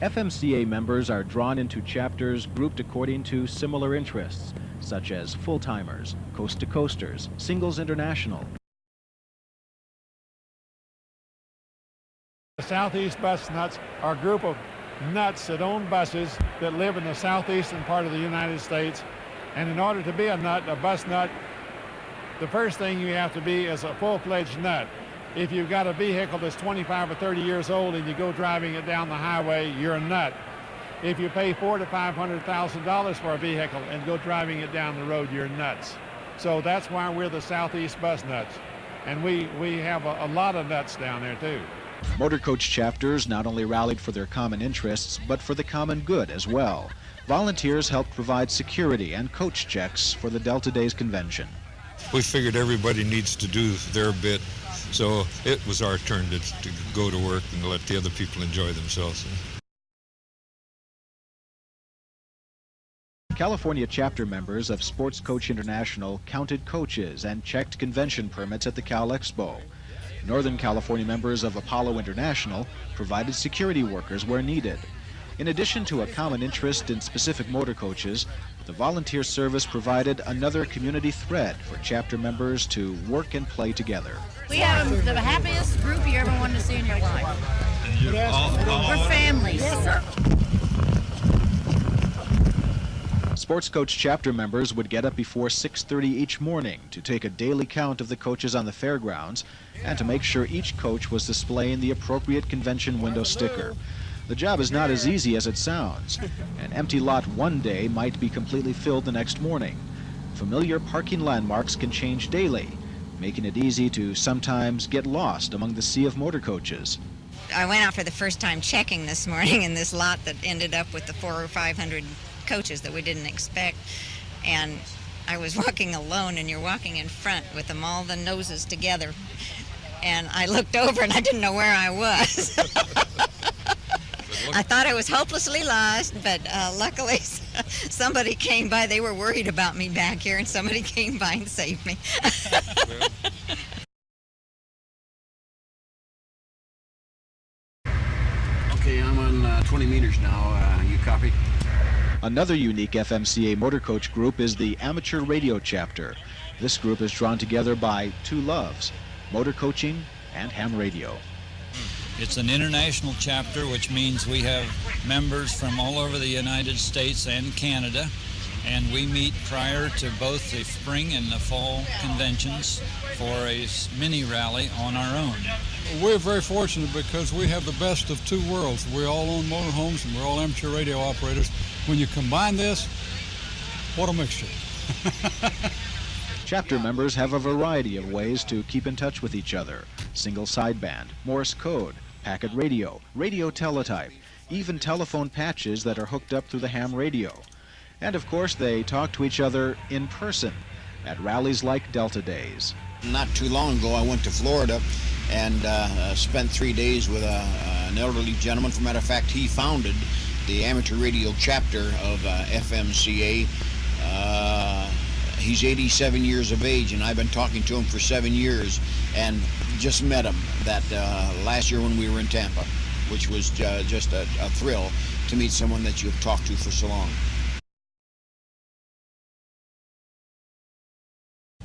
FMCA members are drawn into chapters grouped according to similar interests, such as full-timers, coast-to-coasters, singles international. The Southeast Bus Nuts are a group of nuts that own buses that live in the southeastern part of the United States. And in order to be a nut, a bus nut, the first thing you have to be is a full-fledged nut. If you've got a vehicle that's 25 or 30 years old and you go driving it down the highway, you're a nut. If you pay $400,000 to $500,000 for a vehicle and go driving it down the road, you're nuts. So that's why we're the Southeast Bus Nuts. And we have a lot of nuts down there too. Motor coach chapters not only rallied for their common interests, but for the common good as well. Volunteers helped provide security and coach checks for the Delta Days convention. We figured everybody needs to do their bit, so it was our turn to go to work and let the other people enjoy themselves. California chapter members of Sports Coach International counted coaches and checked convention permits at the Cal Expo. Northern California members of Apollo International provided security workers where needed. In addition to a common interest in specific motor coaches, the volunteer service provided another community thread for chapter members to work and play together. We have the happiest group you ever wanted to see in your life. We're families. Yes, sir. Sports Coach chapter members would get up before 6:30 each morning to take a daily count of the coaches on the fairgrounds and to make sure each coach was displaying the appropriate convention window sticker. The job is not as easy as it sounds. An empty lot one day might be completely filled the next morning. Familiar parking landmarks can change daily, making it easy to sometimes get lost among the sea of motor coaches. I went out for the first time checking this morning in this lot that ended up with the 400 or 500 coaches that we didn't expect, and I was walking alone, and you're walking in front with them all the noses together, and I looked over and I didn't know where I was. I thought I was hopelessly lost, but luckily somebody came by. They were worried about me back here, and somebody came by and saved me. Okay, I'm on 20 meters now. You copy? Another unique FMCA motor coach group is the Amateur Radio Chapter. This group is drawn together by two loves, motor coaching and ham radio. It's an international chapter, which means we have members from all over the United States and Canada, and we meet prior to both the spring and the fall conventions for a mini rally on our own. We're very fortunate because we have the best of two worlds. We all own motorhomes and we're all amateur radio operators. When you combine this, what a mixture. Chapter members have a variety of ways to keep in touch with each other. Single sideband, Morse code, packet radio, radio teletype, even telephone patches that are hooked up through the ham radio. And of course, they talk to each other in person at rallies like Delta Days. Not too long ago, I went to Florida and spent 3 days with an elderly gentleman. For a matter of fact, he founded the amateur radio chapter of FMCA. He's 87 years of age, and I've been talking to him for 7 years, and just met him that last year when we were in Tampa, which was just a thrill to meet someone that you've talked to for so long.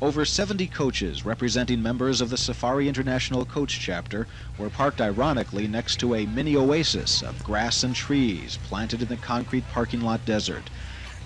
Over 70 coaches representing members of the Safari International Coach Chapter were parked ironically next to a mini oasis of grass and trees planted in the concrete parking lot desert.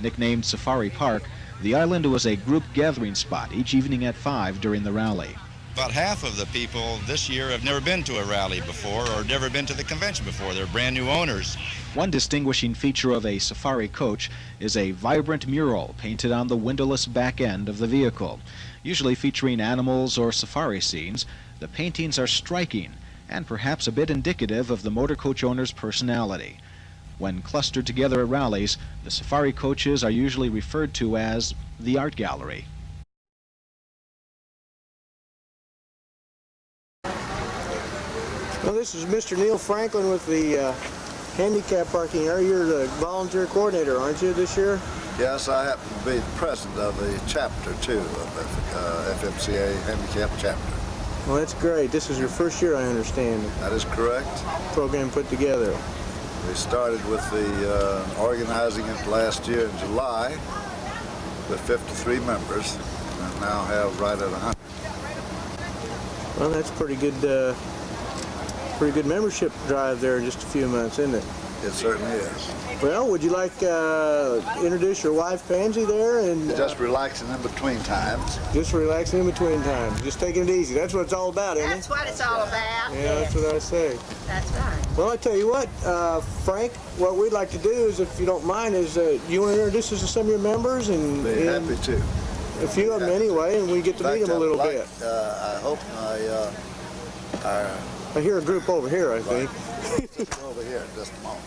Nicknamed Safari Park, the island was a group gathering spot each evening at 5 during the rally. About half of the people this year have never been to a rally before or never been to the convention before. They're brand new owners. One distinguishing feature of a Safari coach is a vibrant mural painted on the windowless back end of the vehicle. Usually featuring animals or safari scenes, the paintings are striking and perhaps a bit indicative of the motor coach owner's personality. When clustered together at rallies, the Safari coaches are usually referred to as the art gallery. Well, this is Mr. Neil Franklin with the Handicapped parking area. You're the volunteer coordinator, aren't you, this year? Yes, I happen to be the president of the chapter, too, of FMCA Handicapped Chapter. Well, that's great. This is your first year, I understand. That is correct. Program put together. We started with the organizing it last year in July with 53 members, and now have right at 100. Well, that's pretty good membership drive there in just a few months, isn't it? It certainly is. Well, would you like introduce your wife, Pansy, there? And just relaxing in between times. Just relaxing in between times. Just taking it easy. That's what it's all about, isn't it? That's what it's all about. Yeah, that's what I say. That's right. Well, I tell you what, Frank, what we'd like to do is, if you don't mind, is you want to introduce us to some of your members? And be happy to. A few of them anyway, and we get to meet them a little bit. I hope I hear a group over here, I think. over here in just a moment.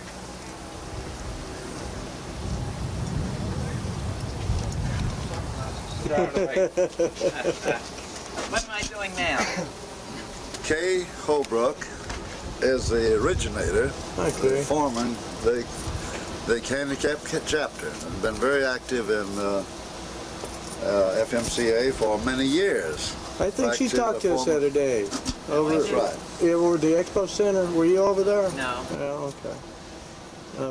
What am I doing now? Kay Holbrook is the originator, the foreman, the Handicapped Chapter, and been very active in FMCA for many years. I think she talked to us the other day. That's right. Over at the Expo Center. Were you over there? No. Oh, okay.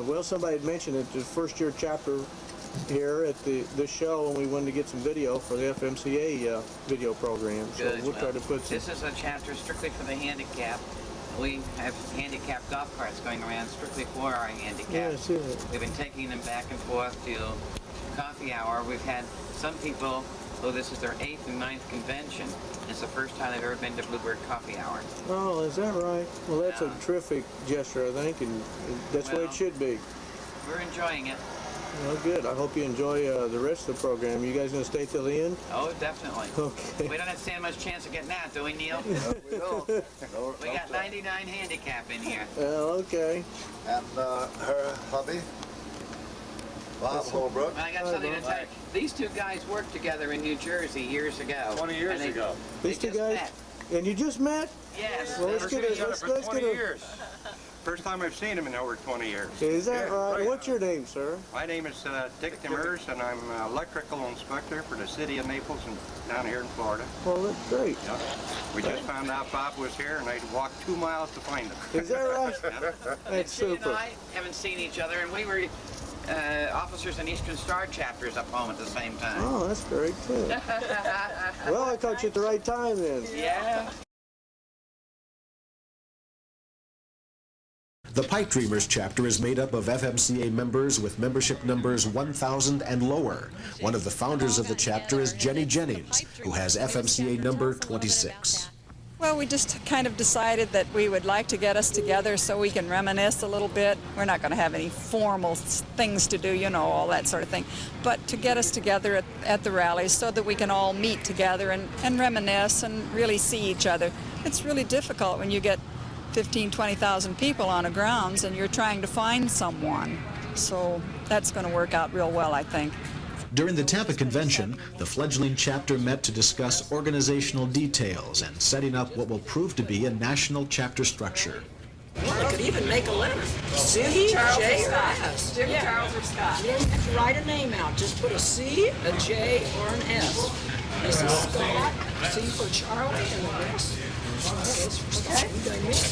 Well, somebody had mentioned it, the first year chapter here at the show, and we wanted to get some video for the FMCA video program. Good. So we'll try to put some. This is a chapter strictly for the handicapped. We have handicapped golf carts going around strictly for our handicapped. Yeah, I see that. We've been taking them back and forth to coffee hour. We've had some people, though this is their 8th and 9th convention, it's the first time they've ever been to Bluebird Coffee Hour. Oh, is that right? Well, that's a terrific gesture, I think, and that's the way it should be. We're enjoying it. Well, good. I hope you enjoy the rest of the program. You guys going to stay till the end? Oh, definitely. Okay. We don't have to stand much chance of getting out, do we, Neil? No, we don't. We got 99 handicap in here. Well, okay. And her hubby, Bob Holbrook. I got something to tell you. These two guys worked together in New Jersey years ago. 20 years ago. These two guys? Met. And you just met? Yes. Well, let's get for 20 years. First time I've seen him in over 20 years. Is that right? What's your name, sir? My name is Dick Demers, and I'm an electrical inspector for the city of Naples and down here in Florida. Well, that's great. Yeah. We just found out Bob was here, and I walked 2 miles to find him. Is that right? That's She and super. I haven't seen each other, and we were officers in Eastern Star chapters up home at the same time. Oh, that's very good. Well, I caught you at the right time then. Yeah. The Pipe Dreamers chapter is made up of FMCA members with membership numbers 1,000 and lower. One of the founders of the chapter is Jenny Jennings, who has FMCA number 26. Well, we just kind of decided that we would like to get us together so we can reminisce a little bit. We're not going to have any formal things to do, you know, all that sort of thing. But to get us together at the rallies so that we can all meet together and reminisce and really see each other. It's really difficult when you get 15,000, 20,000 people on a grounds and you're trying to find someone. So that's going to work out real well, I think. During the Tampa convention, the fledgling chapter met to discuss organizational details and setting up what will prove to be a national chapter structure. Well, I could even make a letter. C, Charles J, or or Scott. S. Jimmy, Charles, or Scott. You don't have to write a name out. Just put a C, a J, or an S. This is Scott, C for Charlie, and the rest. Okay.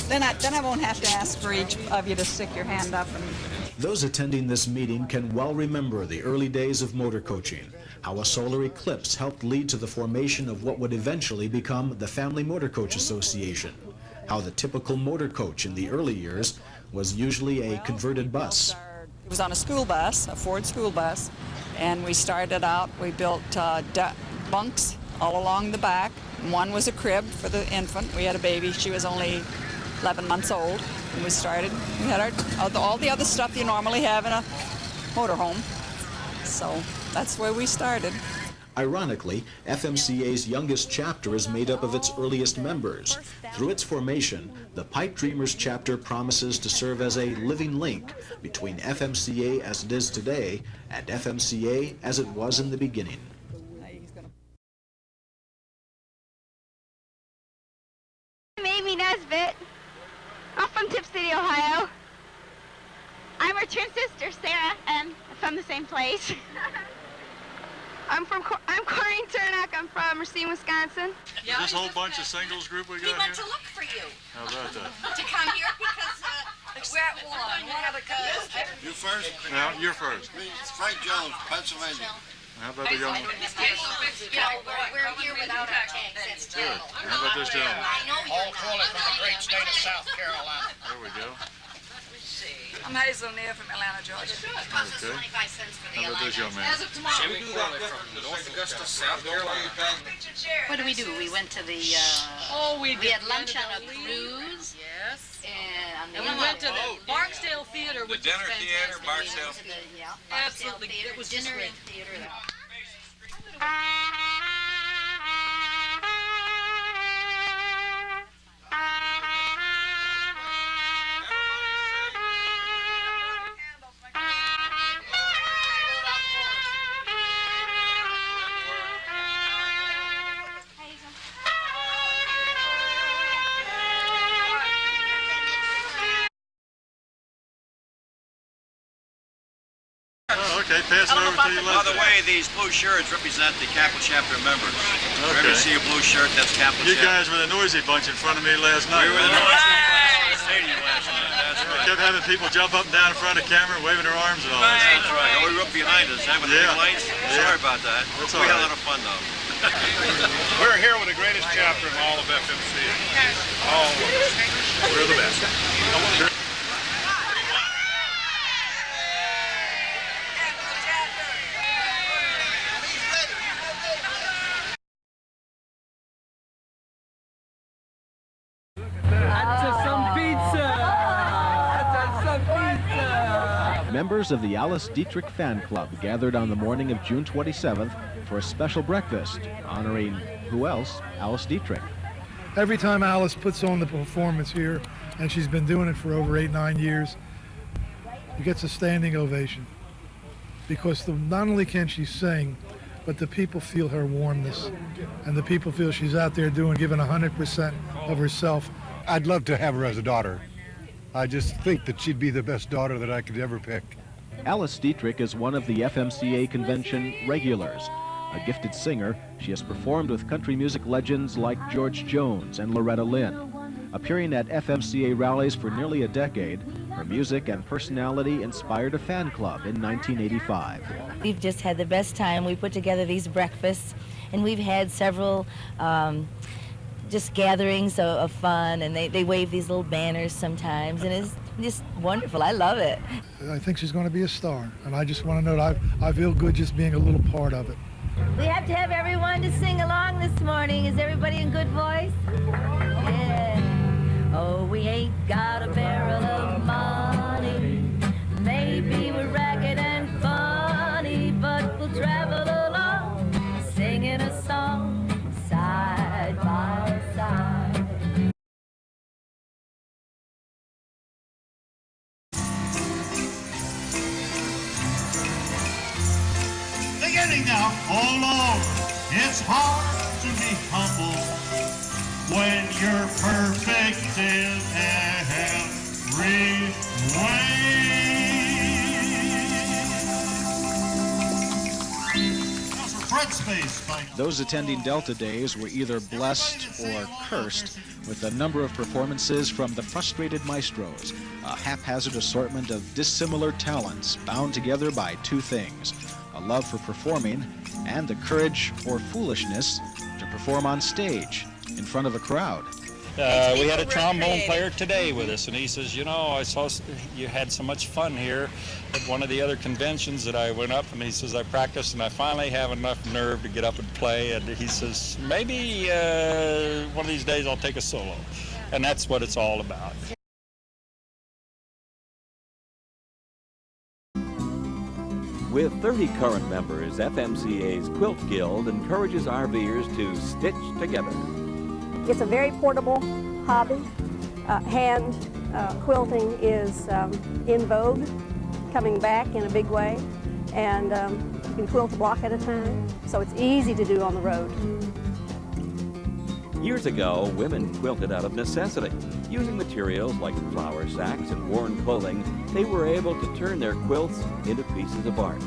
Then I won't have to ask for each of you to stick your hand up. And Those attending this meeting can well remember the early days of motor coaching, how a solar eclipse helped lead to the formation of what would eventually become the Family Motor Coach Association, how the typical motor coach in the early years was usually a converted bus. it was on a school bus, a Ford school bus, and we started out, we built bunks all along the back. One was a crib for the infant. We had a baby. She was only 11 months old when we started. We had all the other stuff you normally have in a motorhome. So that's where we started. Ironically, FMCA's youngest chapter is made up of its earliest members. Through its formation, the Pipe Dreamers chapter promises to serve as a living link between FMCA as it is today and FMCA as it was in the beginning. I'm Amy Nesbitt. I'm from Tip City, Ohio. I'm her twin sister, Sarah, and from the same place. I'm Corinne Turnock. I'm from Racine, Wisconsin. Is this whole bunch of singles group we got here? We went to look for you. How about that? To come here because We're at one. One of the colors. You first? No, you're first. Frank Jones, Pennsylvania. How about the young one? We're here without our tags. That's Good. How about this gentleman? I know you're not. From the great state of South Carolina. There we go. I'm Hazel Neal from Atlanta, Georgia. Okay. How about this young man? As of tomorrow. We do that from North Augusta, South Carolina. What do? We went to the, we had lunch on a cruise. Yes. And we went to the Barksdale Theater, which dinner is theater, fantastic. Barksdale. Absolutely. It was dinner great. and theater. Oh, okay, pass it over to you By later. the way, these blue shirts represent the Capitol Chapter members. Whenever you see a blue shirt, that's Capitol You Chapter. guys were the noisy bunch in front of me last night. We were the noisy bunch in the stadium last night. That's I right. kept having people jump up and down in front of the camera, waving their arms and all that That's stuff. right. Oh, we were up behind us, with the big lights. Sorry about that. That's We all had a right. lot of fun, though. We're here with the greatest chapter in all of FMCA. All of us. We're the best. Members of the Alice Detrick Fan Club gathered on the morning of June 27th for a special breakfast honoring, who else? Alice Detrick. Every time Alice puts on the performance here, and she's been doing it for over 8-9 years, she gets a standing ovation. Because not only can she sing, but the people feel her warmness, and the people feel she's out there giving 100% of herself. I'd love to have her as a daughter. I just think that she'd be the best daughter that I could ever pick. Alice Detrick is one of the FMCA convention regulars. A gifted singer, she has performed with country music legends like George Jones and Loretta Lynn. Appearing at FMCA rallies for nearly a decade, her music and personality inspired a fan club in 1985. We've just had the best time. We put together these breakfasts, and we've had several just gatherings of fun, and they wave these little banners sometimes, and it's just wonderful. I love it. I think she's going to be a star, and I just want to know that I feel good just being a little part of it. We have to have everyone to sing along this morning. Is everybody in good voice? Yeah. Oh, we ain't got a barrel of money. Maybe we're ragged and funny, but we'll travel along, singing a song side by side. Beginning now, oh Lord, it's hard to be humble when you're perfect in every way. Those attending Delta Days were either blessed or cursed with a number of performances from the Frustrated Maestros, a haphazard assortment of dissimilar talents bound together by two things: a love for performing and the courage or foolishness to perform on stage in front of a crowd. We had a trombone player today with us, and he says, you know, I saw you had so much fun here at one of the other conventions that I went up, and he says, I practiced and I finally have enough nerve to get up and play, and he says, maybe one of these days I'll take a solo. And that's what it's all about. With 30 current members, FMCA's Quilt Guild encourages RVers to stitch together. It's a very portable hobby. Hand quilting is in vogue, coming back in a big way, and you can quilt a block at a time, so it's easy to do on the road. Years ago, women quilted out of necessity. Using materials like flour sacks and worn clothing, they were able to turn their quilts into pieces of art.